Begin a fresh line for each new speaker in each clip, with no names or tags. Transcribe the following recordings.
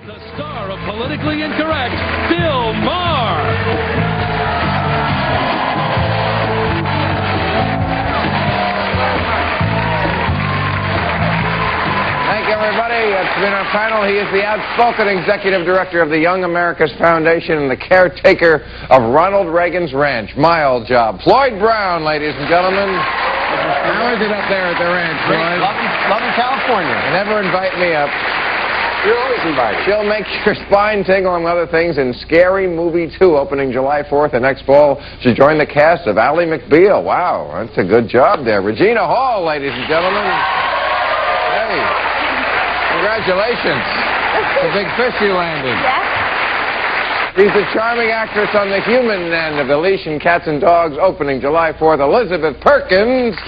The star of Politically Incorrect, Bill Maher.
Thank you, everybody. It's been our panel. He is the outspoken executive director of the Young America's Foundation and the caretaker of Ronald Reagan's ranch. My old job. Floyd Brown, ladies and gentlemen. How is it up there at the ranch, Floyd?
Loving California.
You never invite me up.
You're always invited.
She'll make your spine tingle, among other things, in Scary Movie 2, opening July 4th and next fall. She'll join the cast of Ally McBeal. Wow, that's a good job there. Regina Hall, ladies and gentlemen. Hey, congratulations. It's a big fish you landed. She's the charming actress on the human end of Elysian Cats and Dogs, opening July 4th, Elizabeth Perkins.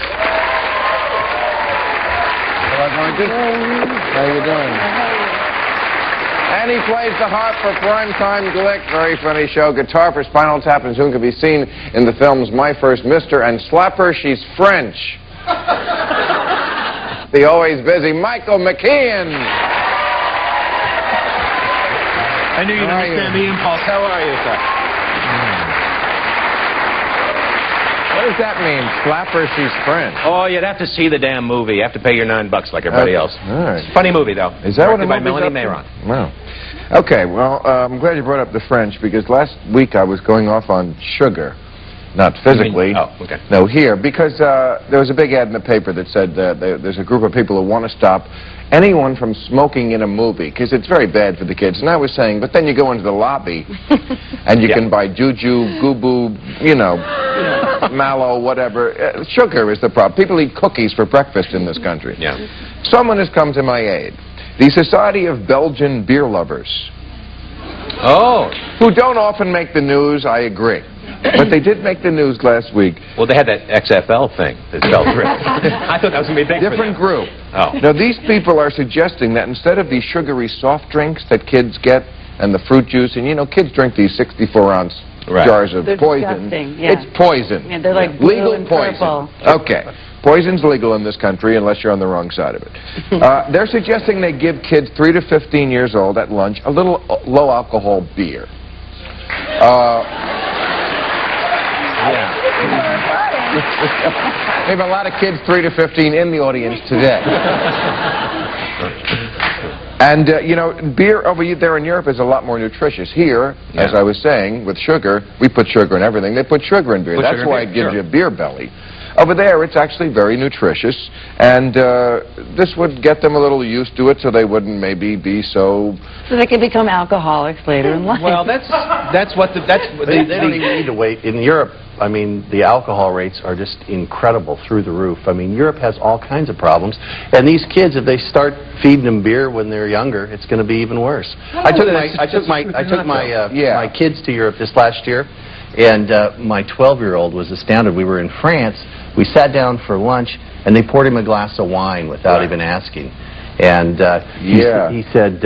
How you doing? And he plays the harp for Primetime Glick. Very funny show. Guitar for Spinal Tap and soon can be seen in the films My First Mister and Slap Her, She's French. The always busy Michael McKean.
I knew you'd understand the impulse. How are you, sir?
What does that mean? Slap her, she's French.
Oh, you'd have to see the damn movie. You have to pay your $9 like everybody else.
All right.
Funny movie, though.
Is that what it
by Melanie Mayron.
Wow. Okay, well, I'm glad you brought up the French, because last week I was going off on sugar. Not physically.
Oh, okay.
No, here, because there was a big ad in the paper that said there's a group of people who want to stop anyone from smoking in a movie, because it's very bad for the kids. And I was saying, but then you go into the lobby, and you can buy Juju, Gubu, you know, mallow, whatever. Sugar is the problem. People eat cookies for breakfast in this country.
Yeah.
Someone has come to my aid. The Society of Belgian Beer Lovers.
Oh.
Who don't often make the news, I agree. But they did make the news last week.
Well, they had that XFL thing that fell through. I thought that was going to be big
Different group.
Oh.
Now, these people are suggesting that instead of these sugary soft drinks that kids get and the fruit juice, and, you know, kids drink these 64-ounce jars of poison.
Yeah.
It's poison.
Yeah, they're like
legal
and
poison.
Purple.
Okay. Poison's legal in this country unless you're on the wrong side of it. They're suggesting they give kids 3 to 15 years old at lunch a little low-alcohol beer. Yeah. We have a lot of kids 3 to 15 in the audience today. And, you know, beer over there in Europe is a lot more nutritious. Here, as I was saying, with sugar, we put sugar in everything. They put sugar in beer. That's why it gives you a beer belly. Over there, it's actually very nutritious, and this would get them a little used to it so they wouldn't maybe be so...
So they can become alcoholics later in life.
Well, that's what they don't even need to wait. In Europe, I mean, the alcohol rates are just incredible, through the roof. I mean, Europe has all kinds of problems, and these kids, if they start feeding them beer when they're younger, it's going to be even worse. I took my kids to Europe this last year, and my 12-year-old was astounded. We were in France. We sat down for lunch, and they poured him a glass of wine without even asking. And he said,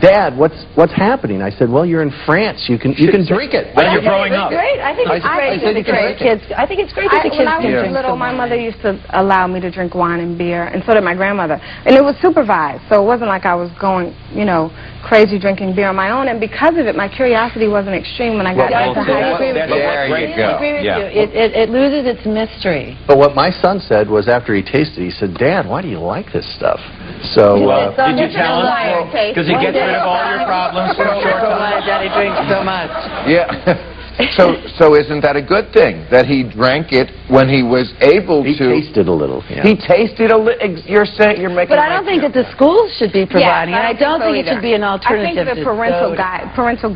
"Dad, what's happening?" I said, "Well, you're in France. You can drink it."
When you're growing up.
Great. I think it's great that the kids. I think it's great that the kids can drink. When I was little, my mother used to allow me to drink wine and beer, and so did my grandmother. And it was supervised, so it wasn't like I was going, you know, crazy drinking beer on my own. And because of it, my curiosity wasn't extreme when I got into high school.
There you go.
It loses its mystery.
But what my son said was, after he tasted it, he said, "Dad, why do you like this stuff?" So,
did you tell him? Because it gets rid of all your problems for a short time.
Daddy drinks so much.
Yeah. So isn't that a good thing, that he drank it when he was able to...
He tasted a little. Yeah.
He tasted a little... You're making...
But I don't think that the schools should be providing it. I don't think it should be an
I
alternative.
think the parental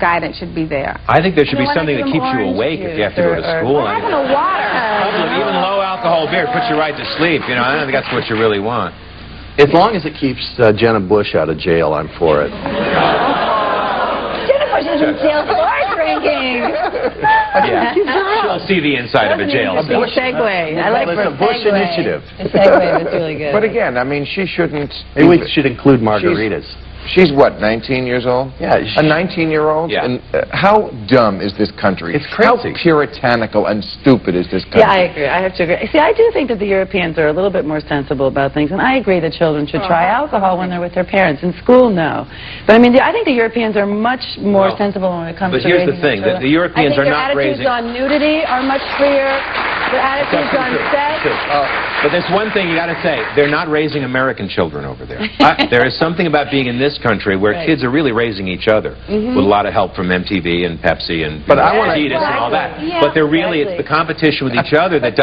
guidance should be there.
I think there should be something that keeps you awake if you have to go to school.
Having a water.
Even low alcohol beer puts you right to sleep. You know, I don't think that's what you really want.
As long as it keeps Jenna Bush out of jail, I'm for it.
Jenna Bush is in jail for drinking.
Yeah. She'll see the inside of a jail cell.
Segue. I like
It's a Bush initiative.
The segue was really good.
But again, I mean, she shouldn't...
Maybe we should include margaritas.
She's what, 19 years old?
Yeah.
A 19-year-old?
Yeah.
And how dumb is this country?
It's crazy.
How puritanical and stupid is this country?
Yeah, I agree. I have to agree. See, I do think that the Europeans are a little bit more sensible about things, and I agree that children should try alcohol when they're with their parents. In school, no. But I mean, I think the Europeans are much more sensible when it comes to raising
But here's the thing. The Europeans are not raising...
Their attitudes on nudity are much freer. Their attitudes on sex.
But there's one thing you got to say. They're not raising American children over there. There is something about being in this country where kids are really raising each other with a lot of help from MTV and Pepsi and Adidas and all that.
Yeah,
but they're really, it's the competition with each other that's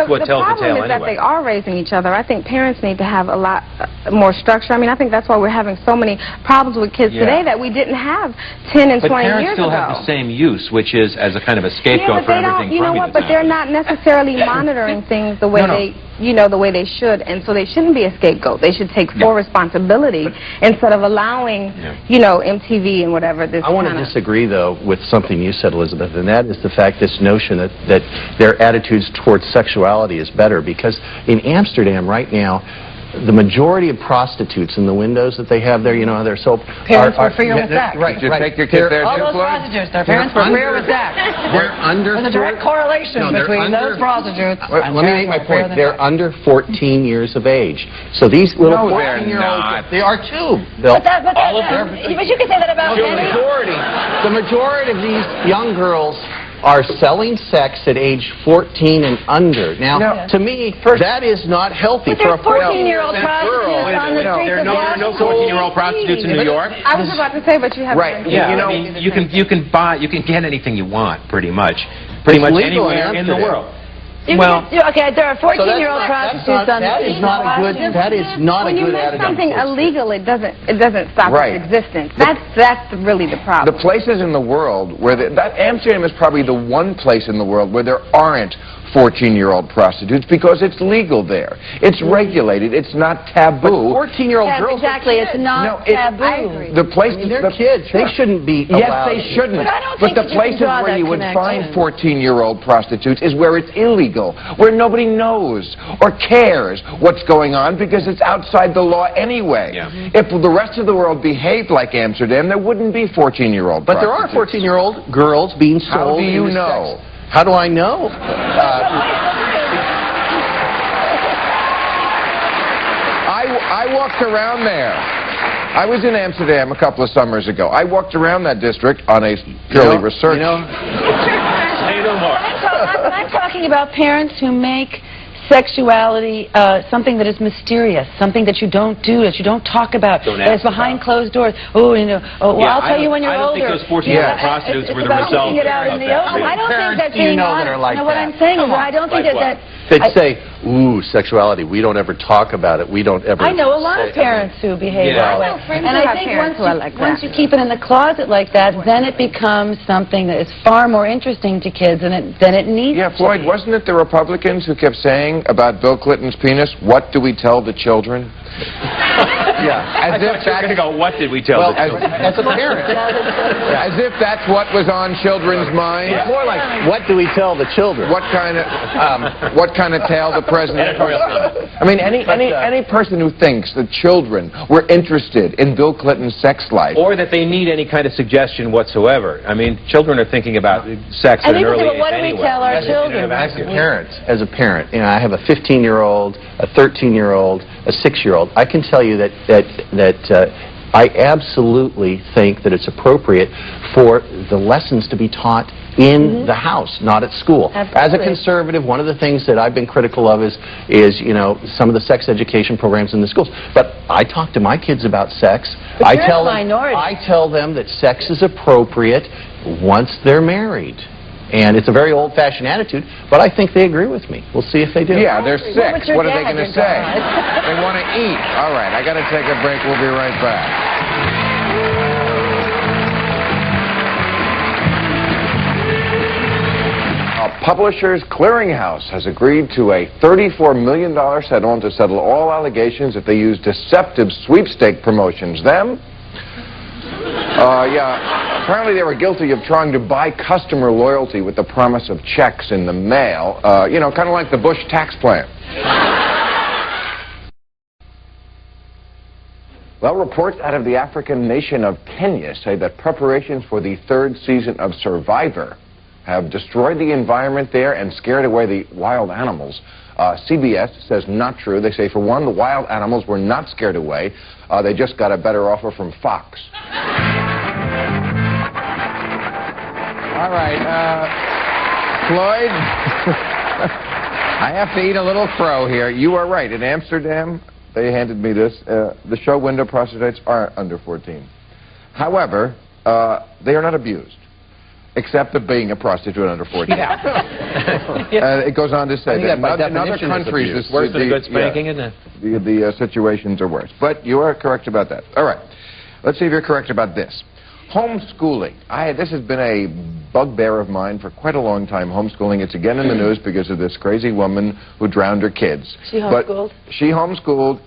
what tells the tale
problem is that
anyway.
they are raising each other. I think parents need to have a lot more structure. I mean, I think that's why we're having so many problems with kids today that we didn't have 10 and 20 years ago.
But parents still have the same use, which is as a kind of a scapegoat for everything.
You know what? But they're not necessarily monitoring things the way the way they should, and so they shouldn't be a scapegoat. They should take full responsibility instead of allowing, MTV and whatever this.
I want to disagree, though, with something you said, Elizabeth, and that is the fact, this notion that their attitudes towards sexuality is better, because in Amsterdam right now, the majority of prostitutes in the windows that they have there, they're so...
Parents were freer with sex.
Did you take your kid there,
all
too,
those
Floyd?
prostitutes, their parents were freer with sex.
They're under...
There's a direct correlation between those prostitutes and
let me make my point. They're under 14 years of age. So these little 14-year-olds... They are, too.
But you can say that about many.
The majority of these young girls are selling sex at age 14 and under. Now, to me, that is not healthy for a
14-year-old prostitutes on the streets of
There are no 14-year-old prostitutes in New York.
I was about to say, but you have
Yeah, I mean, you can get anything you want, pretty much anywhere in the world.
Okay, there are 14-year-old prostitutes on the streets.
That is not a good attitude.
When you make something illegal, it doesn't stop its existence. That's really the problem.
The places in the world where Amsterdam is probably the one place in the world where there aren't 14-year-old prostitutes, because it's legal there. It's regulated. It's not taboo.
14-year-old girls.
Exactly. It's not taboo.
The place,
they're kids. They shouldn't be allowed.
Yes, they shouldn't.
But
the places where you would find 14-year-old prostitutes is where it's illegal, where nobody knows or cares what's going on because it's outside the law anyway. If the rest of the world behaved like Amsterdam, there wouldn't be 14-year-old prostitutes.
But there are 14-year-old girls being sold.
How do you know?
Sex. How do I know?
I walked around there. I was in Amsterdam a couple of summers ago. I walked around that district on a purely research.
Say no more.
I'm talking about parents who make sexuality something that is mysterious, something that you don't do, that you don't talk about, that is behind closed doors. I'll tell you when you're older.
I don't think those 14-year-old prostitutes were the result.
I don't think that's being honest. What I'm saying is I don't think that...
They'd say, ooh, sexuality, we don't ever talk about it, we don't ever...
I know a lot of parents who behave that way. And I think once you keep it in the closet like that, then it becomes something that is far more interesting to kids than it needs to be.
Floyd, wasn't it the Republicans who kept saying about Bill Clinton's penis, what do we tell the children?
As if that's going to go, what did we tell the children?
As a parent.
As if that's what was on children's minds.
It's more like, what do we tell the children?
What kind of tale the president... I mean, any person who thinks that children were interested in Bill Clinton's sex life...
Or that they need any kind of suggestion whatsoever. I mean, children are thinking about sex at an early age anyway.
What do we tell our children?
As a parent, I have a 15-year-old, a 13-year-old, a 6-year-old. I can tell you that I absolutely think that it's appropriate for the lessons to be taught in the house, not at school.
Absolutely.
As a conservative, one of the things that I've been critical of is some of the sex education programs in the schools. But I talk to my kids about sex.
But you're a minority.
I tell them that sex is appropriate once they're married. And it's a very old-fashioned attitude, but I think they agree with me. We'll see if they do.
Yeah, they're 6. What are they going to say? They want to eat. All right, I got to take a break. We'll be right back. A Publishers Clearinghouse has agreed to a $34 million settlement to settle all allegations that they use deceptive sweepstake promotions. Them? Apparently they were guilty of trying to buy customer loyalty with the promise of checks in the mail. Kind of like the Bush tax plan. Well, reports out of the African nation of Kenya say that preparations for the 3rd season of Survivor have destroyed the environment there and scared away the wild animals. CBS says not true. They say, for one, the wild animals were not scared away. They just got a better offer from Fox. All right, Floyd, I have to eat a little crow here. You are right. In Amsterdam, they handed me this. The show window prostitutes are under 14. However, they are not abused, except of being a prostitute under 14. It goes on to say that in other countries,
it's worse than a good spanking, isn't it?
The situations are worse. But you are correct about that. All right. Let's see if you're correct about this. Homeschooling. This has been a bugbear of mine for quite a long time, homeschooling. It's again in the news because of this crazy woman who drowned her kids.
She homeschooled?
But she homeschooled.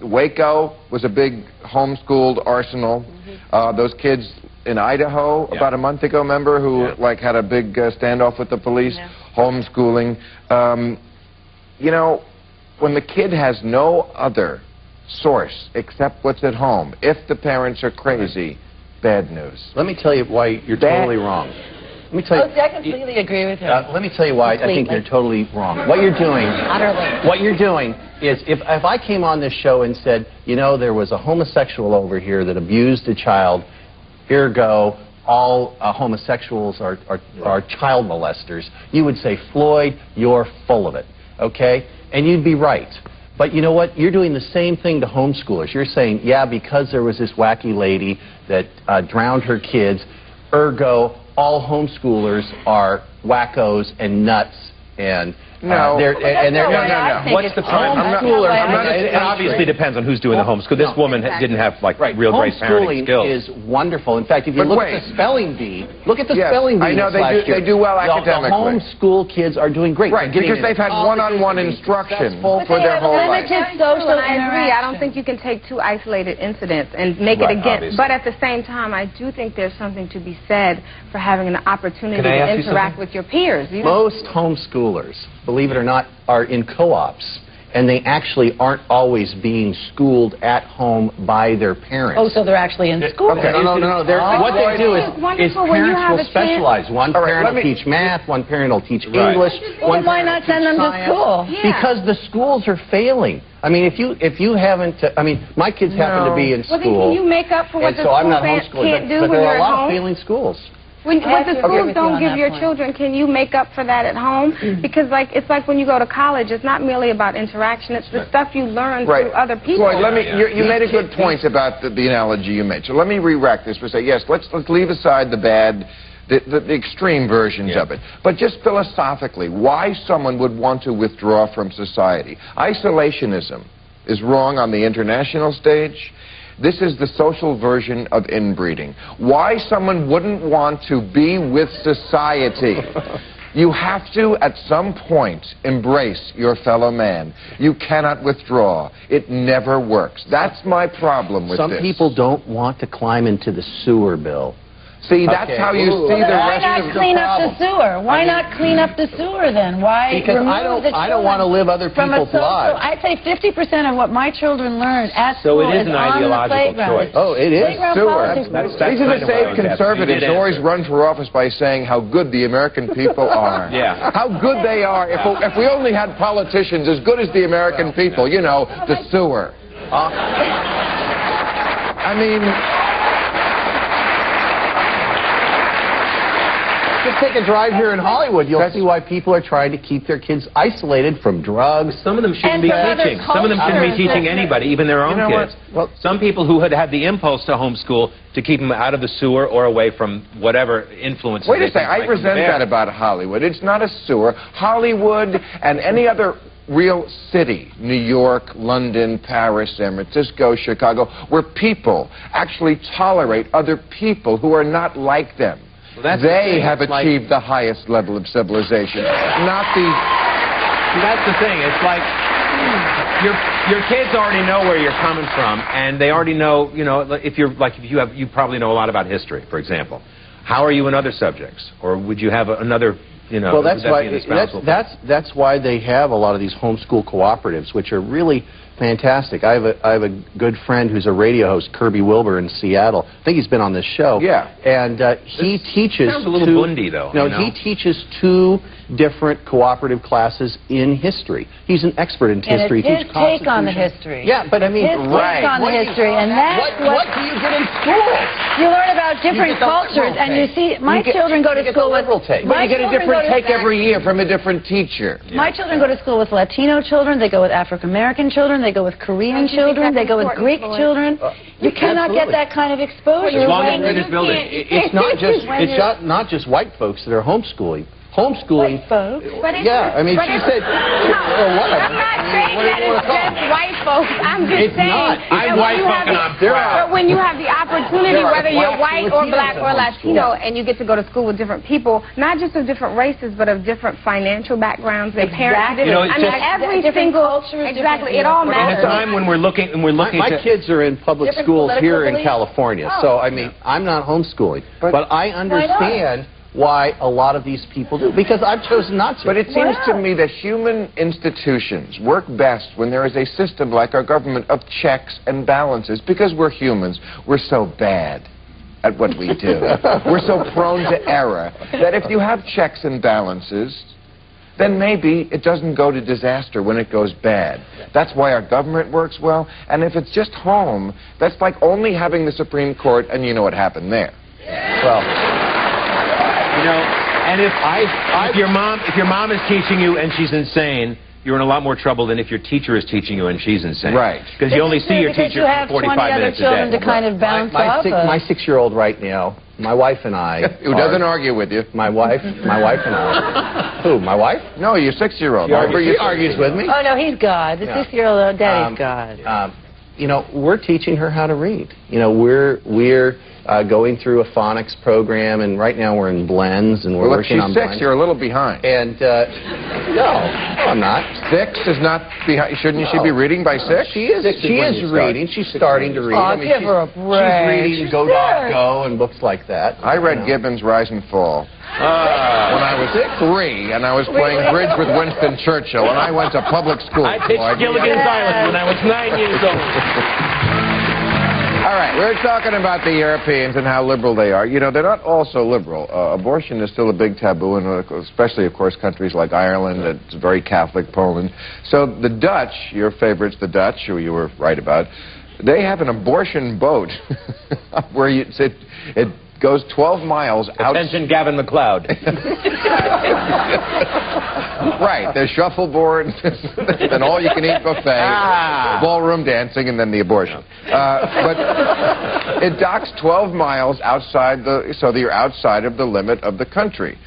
Waco was a big homeschooled arsenal. Those kids in Idaho about a month ago, remember, who like had a big standoff with the police, homeschooling. You know, when the kid has no other source except what's at home, if the parents are crazy, bad news.
Let me tell you why you're totally wrong. Let me tell you.
I completely agree with her.
Let me tell you why I think you're totally wrong. What you're doing is, if I came on this show and said, you know, there was a homosexual over here that abused a child, ergo, all homosexuals are child molesters, you would say, Floyd, you're full of it, okay? And you'd be right. But you know what? You're doing the same thing to homeschoolers. You're saying, yeah, because there was this wacky lady that drowned her kids, ergo, all homeschoolers are wackos and nuts and...
No.
What's the crime? It obviously depends on who's doing the homeschool. This woman didn't have like real great parenting skills.
Homeschooling is wonderful. In fact, if you look at the spelling bee, spelling bee.
I know they do well academically.
The homeschool kids are doing great.
Right, because they've had one-on-one instruction for their whole life.
I don't think you can take two isolated incidents and make it against. But at the same time, I do think there's something to be said for having an opportunity to interact with your peers.
Most homeschoolers, believe it or not, are in co-ops, and they actually aren't always being schooled at home by their parents.
Oh, so they're actually in school.
Okay. No. What they do is parents will specialize. One parent will teach math, one parent will teach English.
Well, why not send them to school?
Because the schools are failing. I mean, if you haven't, I mean, my kids happen to be in school.
Well, then can you make up for what the
I'm not
school can't do
but
when
there
you're
are a lot
at home?
of failing schools.
When the schools don't give your children, can you make up for that at home? Because it's like when you go to college, it's not merely about interaction, it's the stuff you learn through other people.
Floyd, you made a good point about the analogy you made. So let me re-rack this and say, yes, let's leave aside the bad, the extreme versions of it. But just philosophically, why someone would want to withdraw from society. Isolationism is wrong on the international stage. This is the social version of inbreeding. Why someone wouldn't want to be with society. You have to, at some point, embrace your fellow man. You cannot withdraw. It never works. That's my problem with this.
Some people don't want to climb into the sewer, Bill.
See, that's how you see the rest of the problem.
Why not clean up the sewer? Why not clean up the sewer then? Why
because I don't want to live other people's lives.
I'd say 50% of what my children learn at
So
school
it is an ideological choice.
Oh, it is.
Sewer. These are the same conservatives who always run for office by saying how good the American people are. How good they are. If we only had politicians as good as the American people, you know, the sewer. I mean...
Just take a drive here in Hollywood. You'll see why people are trying to keep their kids isolated from drugs.
Some of them shouldn't be teaching. Some of them shouldn't be teaching anybody, even their own kids. Well, some people who had the impulse to homeschool to keep them out of the sewer or away from whatever influence.
Wait a second. I resent that about Hollywood. It's not a sewer. Hollywood and any other real city, New York, London, Paris, San Francisco, Chicago, where people actually tolerate other people who are not like them. They have achieved the highest level of civilization, not the...
That's the thing. It's like your kids already know where you're coming from, and they already know, you know, if you probably know a lot about history, for example. How are you in other subjects, or would you have another, you know?
Well, that's why they have a lot of these homeschool cooperatives, which are really fantastic. I have a good friend who's a radio host, Kirby Wilbur in Seattle. I think he's been on this show.
Yeah.
And he teaches
sounds a little bundy, though.
No, he teaches 2 different cooperative classes in history. He's an expert in history.
And it's his take on the history.
Yeah, but I mean,
his take on the history, and that's
what do you get in school?
You learn about different cultures, and you see, my children go to school with...
But you get a different take every year from a different teacher.
Yeah. My children go to school with Latino children, they go with African-American children, they go with Korean children, they go with Greek children. You cannot get that kind of exposure.
As long as we're in this building.
It's not just white folks that are homeschooling. Homeschooling.
White folks.
I mean, she said, what?
I'm not saying that it's just white folks. I'm just saying.
I'm white folk and I'm proud.
But when you have the opportunity, whether you're white or black or Latino, and you get to go to school with different people, not just of different races, but of different financial backgrounds, their parents.
You know,
I mean, every single culture. Exactly. It all matters.
At a time when we're looking,
my kids are in public schools here in California, so I mean, I'm not homeschooling, but I understand why a lot of these people do, because I've chosen not to.
But it seems to me that human institutions work best when there is a system like our government of checks and balances, because we're humans. We're so bad at what we do. We're so prone to error that if you have checks and balances, then maybe it doesn't go to disaster when it goes bad. That's why our government works well. And if it's just home, that's like only having the Supreme Court, and you know what happened there.
Well,
you know, and if your mom is teaching you and she's insane, you're in a lot more trouble than if your teacher is teaching you and she's insane.
Right.
Because you only see your teacher for 45 minutes a day.
To kind of bounce off of.
My 6-year-old right now, my wife and I...
Who doesn't argue with you?
My wife and I... Who, my wife?
No, your 6-year-old.
She argues with me.
Oh, no, he's God. The 6-year-old daddy's God.
You know, we're teaching her how to read. You know, we're going through a phonics program, and right now we're in blends, and we're working on blends.
She's 6, you're a little behind.
And, no, I'm not.
6 is not behind. Shouldn't she be reading by 6?
She is reading. She's starting to read.
Oh, give her a break.
She's reading Go, Dog, Go, and books like that.
I read Gibbon's Rise and Fall when I was 3, and I was playing bridge with Winston Churchill, and I went to public school.
I pitched Gilligan's Island when I was 9 years old.
All right, we're talking about the Europeans and how liberal they are. You know, they're not all so liberal. Abortion is still a big taboo, and especially, of course, countries like Ireland, it's very Catholic, Poland. So the Dutch, your favorites, the Dutch, who you were right about, they have an abortion boat where it goes 12 miles out.
Attention, Gavin McLeod.
Right, there's shuffleboard, an all-you-can-eat buffet, ballroom dancing, and then the abortion. But it docks 12 miles outside so that you're outside of the limit of the country.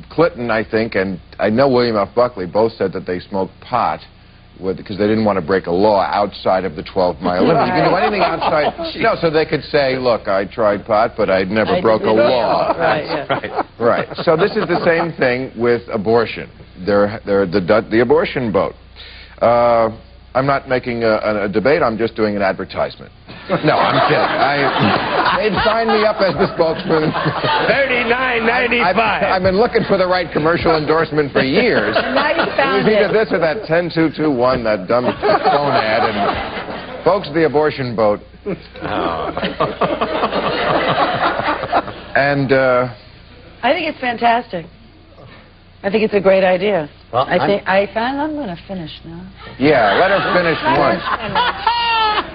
Clinton, I think, and I know William F. Buckley both said that they smoked pot because they didn't want to break a law outside of the 12-mile limit. You can do anything outside. No, so they could say, look, I tried pot, but I never broke a law. Right. So this is the same thing with abortion. They're the abortion boat. I'm not making a debate. I'm just doing an advertisement. No, I'm kidding. They'd sign me up as the spokesman.
$39.95.
I've been looking for the right commercial endorsement for years.
Now you found
it. It was either this or that 10221, that dumb phone ad. And folks, the abortion boat. And
I think it's fantastic. I think it's a great idea. Well, I'm going to finish now.
Yeah, let her finish once.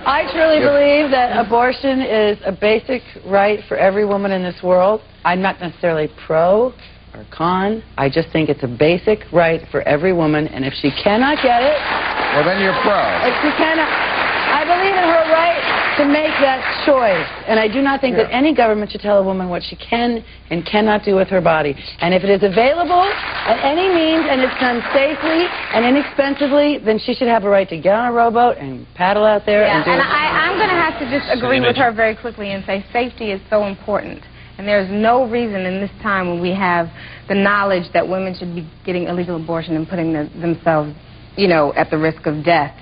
I truly believe that abortion is a basic right for every woman in this world. I'm not necessarily pro or con. I just think it's a basic right for every woman, and if she cannot get it...
Well, then you're pro.
If she cannot... I believe in her right to make that choice, and I do not think that any government should tell a woman what she can and cannot do with her body. And if it is available at any means and it's done safely and inexpensively, then she should have a right to get on a rowboat and paddle out there and do it.
I'm going to have to just agree with her very quickly and say safety is so important. And there's no reason in this time when we have the knowledge that women should be getting illegal abortion and putting themselves, you know, at the risk of death,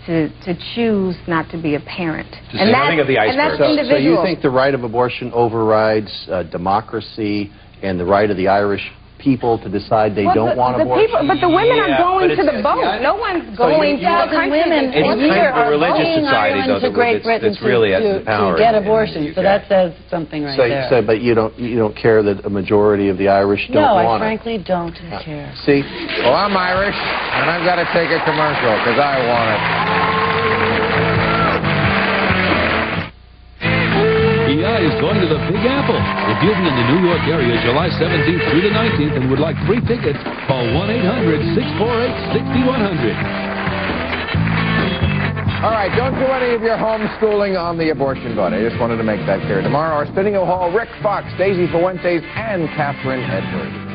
to choose not to be a parent.
And nothing of the iceberg.
So you think the right of abortion overrides democracy and the right of the Irish people to decide they don't want abortion?
But the women are going to the vote. No one's going to the country.
Women
It's
a year
kind of a religious society, though,
to Great Britain
that's really has the power
to get
in
abortion. So that says something right there.
So, but you don't care that a majority of the Irish don't want it?
No, I frankly don't care.
See?
Well, I'm Irish, and I've got to take a commercial because I want it.
EI is going to the Big Apple. If you'll be in the New York area July 17th through the 19th and would like free tickets, call 1-800-648-6100.
All right, don't do any of your homeschooling on the abortion vote. I just wanted to make that clear. Tomorrow, Arsenio Hall, Rick Fox, Daisy Fuentes, and Catherine Edwards.